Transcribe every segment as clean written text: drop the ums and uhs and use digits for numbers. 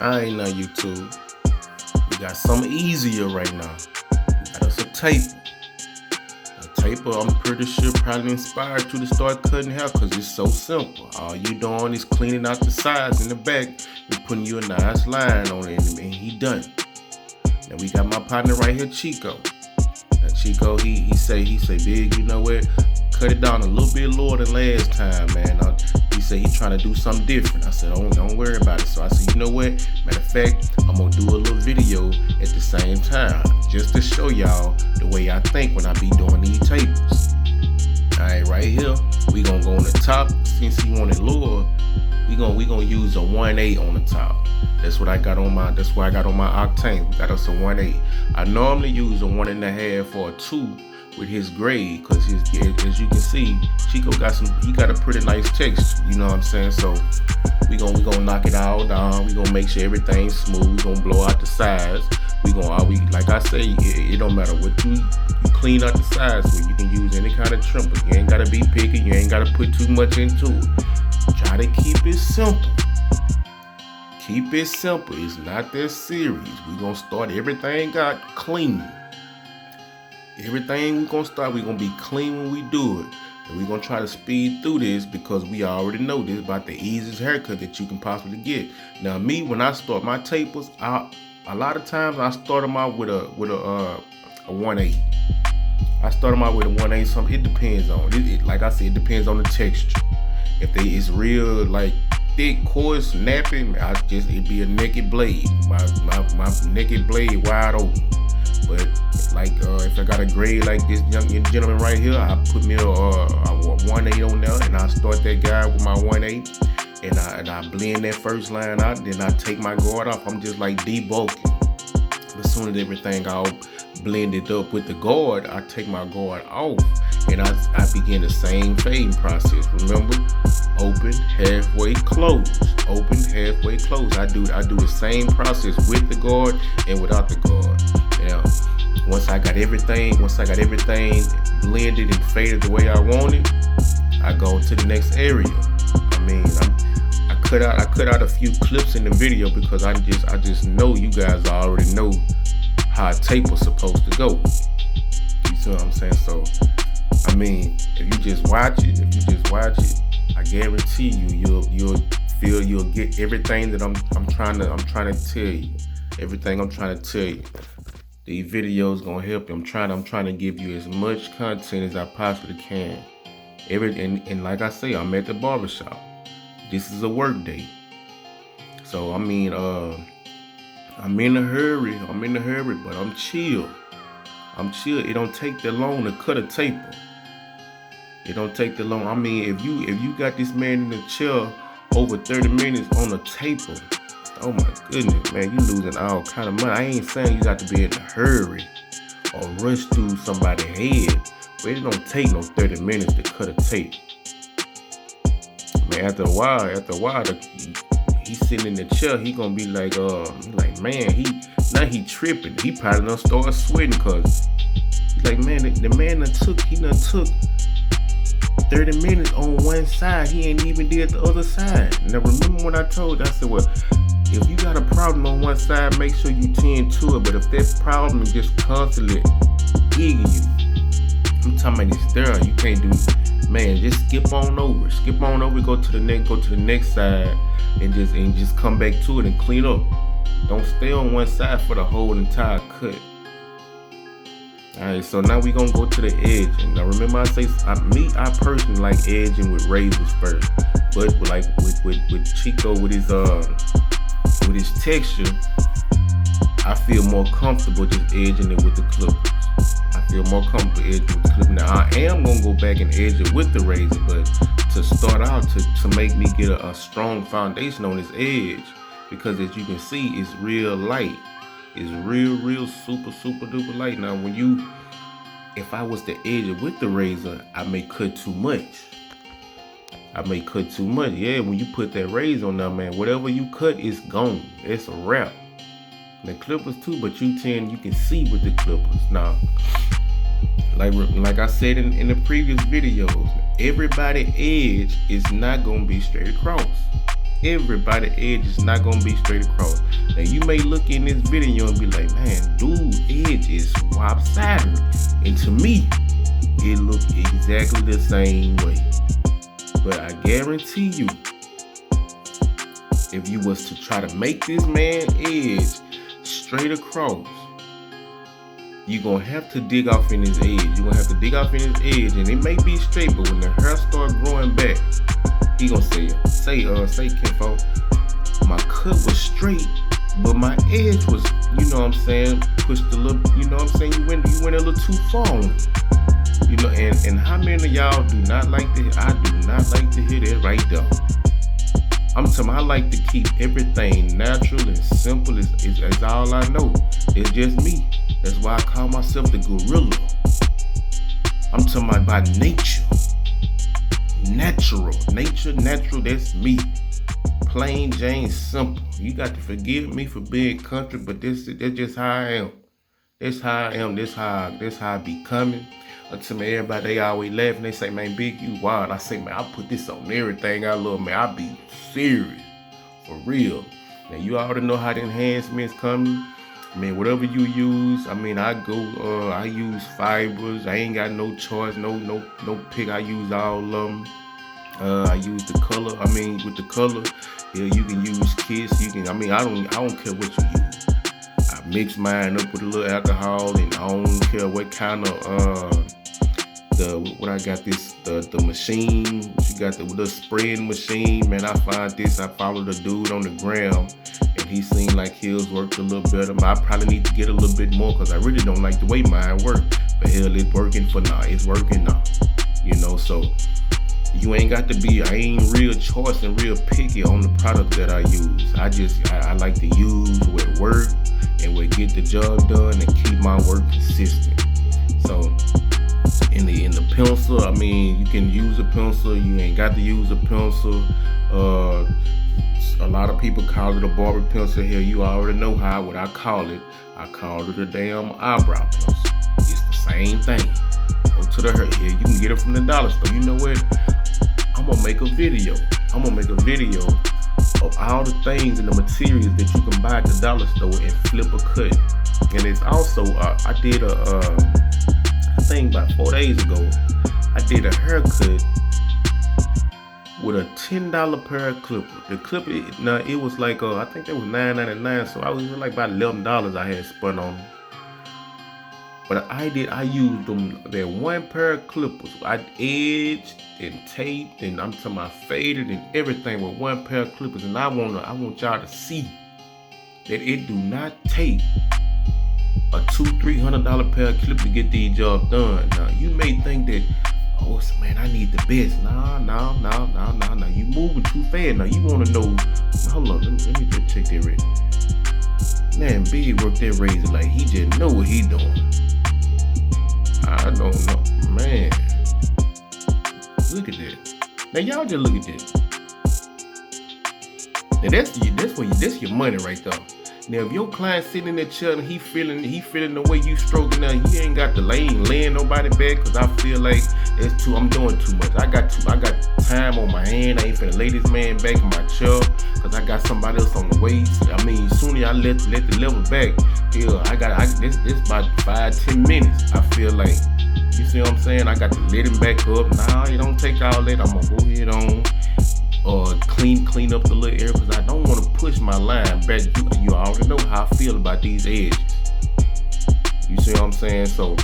I ain't know YouTube. We got something easier right now. We got us a taper. A taper, I'm pretty sure probably inspired you to start cutting hair because it's so simple. All you doing is cleaning out the sides and the back and putting you a nice line on it, and he done. Now we got my partner right here, Chico. Now Chico, he say, Big, you know what? Cut it down a little bit lower than last time, man. He said he trying to do something different. I said, don't worry about it. So I said, you know what? Matter of fact, I'm gonna do a little video at the same time, just to show y'all the way I think when I be doing these tapers. Alright, right here, we gonna go on the top. Since he wanted lower, we gonna use a 1/8 on the top. That's what I got on my Octane. We got us a 1/8. I normally use a 1.5 or a 2 with his grade, cause as you can see, Chico got a pretty nice texture. You know what I'm saying? So we gonna knock it all down. We gonna make sure everything's smooth. We gonna blow out the sides. Like I say, it don't matter what you clean out the sides with. You can use any kind of trimmer. You ain't gotta be picky. You ain't gotta put too much into it. Try to keep it simple. Keep it simple. It's not that serious. We gonna start everything out clean. Everything we gonna be clean when we do it. And we gonna try to speed through this because we already know this about the easiest haircut that you can possibly get. Now me, when I start my tapers, a lot of times I start them out with a 1/8. I start them out with a 1/8. Something it depends on. Like I said, it depends on the texture. If it's real like thick, coarse, napping, it'd be a naked blade. My naked blade wide open. But like if I got a grade like this young gentleman right here, I put me a 1/8 on there, and I start that guy with my 1/8, and I blend that first line out. Then I take my guard off. I'm just like debulking. But as soon as everything all blended up with the guard, I take my guard off, and I begin the same fading process. Remember, open, halfway, close. Open, halfway, close. I do the same process with the guard and without the guard. Now, once I got everything blended and faded the way I want it, I go to the next area. I mean, I cut out a few clips in the video because I just know you guys already know how a taper's supposed to go. You see what I'm saying? So, I mean, if you just watch it, I guarantee you'll get everything that I'm trying to tell you. Everything I'm trying to tell you. These videos gonna help you. I'm trying to give you as much content as I possibly can. And like I say, I'm at the barbershop. This is a work day. So I mean, I'm in a hurry, but I'm chill. It don't take that long to cut a taper. It don't take that long. I mean, if you got this man in the chair over 30 minutes on a taper, oh my goodness, man, you losing all kind of money. I ain't saying you got to be in a hurry or rush through somebody's head, but it don't take no 30 minutes to cut a tape. Man, after a while, he's sitting in the chair, he gonna be like, man, he tripping. He probably done start sweating cause he's like, man, the man done took 30 minutes on one side. He ain't even did the other side. Now remember when I told you, I said, well, if you got a problem on one side, make sure you tend to it. But if that problem is just constantly eating you, I'm talking about this sterile, you can't do, man, just skip on over, go to the next side, and just come back to it and clean up. Don't stay on one side for the whole entire cut. Alright, so now we gonna go to the edge. And now remember I personally like edging with razors first. But like with Chico with his texture, I feel more comfortable just edging it with the clippers. I feel more comfortable edging with the clipper. Now I am gonna go back and edge it with the razor, but to start out to make me get a strong foundation on this edge, because as you can see, it's real light. It's real super duper light. Now if I was to edge it with the razor, I may cut too much. Yeah, when you put that razor on there, man, whatever you cut is gone. It's a wrap. The clippers too, but you can see with the clippers. Now, like I said in the previous videos, everybody edge is not gonna be straight across. Everybody edge is not gonna be straight across. Now you may look in this video and be like, man, dude, edge is lopsided. And to me, it look exactly the same way. But I guarantee you, if you was to try to make this man edge straight across, you're gonna have to dig off in his edge. You're gonna have to dig off in his edge, and it may be straight, but when the hair start growing back, he gonna say Kenfo, my cut was straight, but my edge was, you know what I'm saying, pushed a little, you know what I'm saying, you went a little too far on it. You know, and how many of y'all do not like to, I do not like to hear that right there. I'm telling you, I like to keep everything natural and simple is all I know. It's just me. That's why I call myself the gorilla. I'm talking about nature. Natural, that's me. Plain Jane simple. You got to forgive me for being country, but that's just how I am. That's how I am. That's how I be coming. Until me, everybody, they always laughing. They say, man, Big, you wild. I say, man, I put this on everything I love, man. I be serious, for real. Now you already know how the enhancements coming. I mean, whatever you use, I mean, I use fibers. I ain't got no choice, no pick. I use all of them. I use the color. I mean, with the color, yeah, you can use Kiss. You can. I mean, I don't care what you use. I mix mine up with a little alcohol, and I don't care what kind of the machine. She got the spraying machine. Man, I find this. I follow the dude on the gram, and he seemed like his worked a little better. I probably need to get a little bit more because I really don't like the way mine work. But hell, it's working for now. It's working now. You know, so you ain't got to be. I ain't real choice and real picky on the product that I use. I like to use what work and what get the job done and keep my work consistent. So in the pencil, I mean, you can use a pencil. You ain't got to use a pencil. A lot of people call it a barber pencil. Here, you already know what I call it. I call it a damn eyebrow pencil. It's the same thing. Go to the hair. Here, you can get it from the dollar store. You know what? I'm gonna make a video. Of all the things and the materials that you can buy at the dollar store and flip a cut. And it's also, I did I think about 4 days ago, I did a haircut with a $10 pair of clippers. The clipper, it was like, I think that was $9.99, so I was like about $11 I had spent on them. But I used them, that one pair of clippers. I edged and taped, and I'm talking about faded and everything with one pair of clippers. And I want y'all to see that it do not take a $200-$300 pair of clippers to get these jobs done. Now you may think that, oh man, I need the best. Nah. You moving too fast. Now you want to know. Hold on, let me just check that razor. Man, Big worked that razor like he just know what he doing. I don't know, man. Look at that. Now y'all just look at this. Now that's your money right there. Now if your client sitting in that chair and he feeling the way you stroking now, you ain't got to laying nobody back, cause I feel like I'm doing too much. I got time on my hand. I ain't finna lay this man back in my chair, cause I got somebody else on the way. I mean, soon as I let the level back, yeah, this about 5-10 minutes. I feel like, you see what I'm saying? I got to let him back up. Nah, you don't take all that. I'm gonna go ahead on clean up the little area, because I don't want to push my line back. You already know how I feel about these edges. You see what I'm saying? So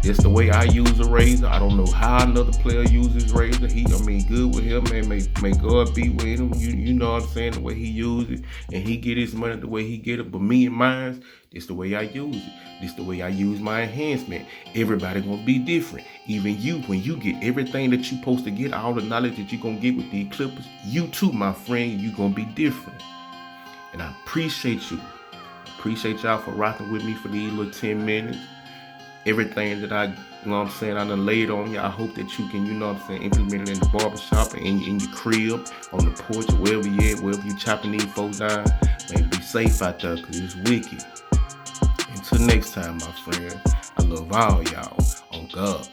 it's the way I use a razor. I don't know how another player uses razor. Good with him, man. May God be with him. You know what I'm saying? The way he uses it, and he get his money the way he get it. But me and mine, it's the way I use it. This the way I use my enhancement. Everybody gonna be different. Even you, when you get everything that you supposed to get, all the knowledge that you gonna get with these clippers, you too, my friend, you gonna be different. And I appreciate you. Appreciate y'all for rocking with me for these little 10 minutes. Everything that I done laid on you, I hope that you can, implement it in the barbershop and in your crib, on the porch, or wherever you at, wherever you chopping these folks down. Man, be safe out there, cause it's wicked. Until next time, my friend, I love all y'all. On God.